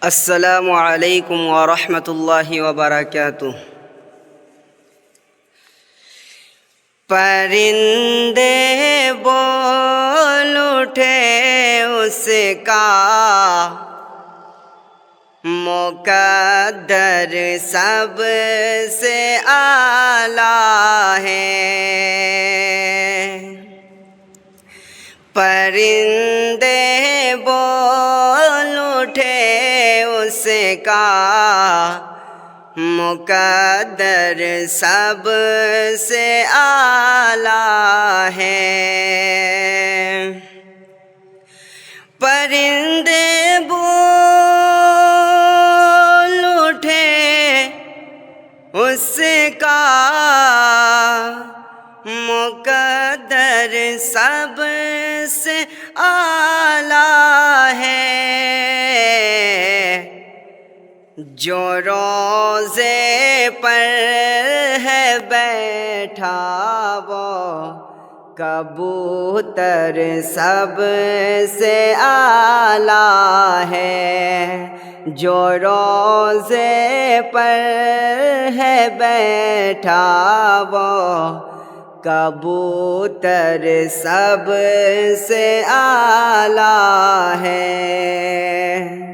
السلام علیکم ورحمۃ اللہ وبرکاتہ۔ پرندے بول اٹھے اس کا مقدر سب سے اعلیٰ ہے۔ پرندے بول اٹھے اس کا مقدر سب سے اعلیٰ ہے۔ پرندے بول اٹھے اس کا مقدر سب سے اعلیٰ ہے۔ جو روضے پر ہے بیٹھا وہ کبوتر سب سے اعلیٰ ہے۔ جو روضے پر ہے بیٹھا وہ کبوتر سب سے اعلیٰ ہے۔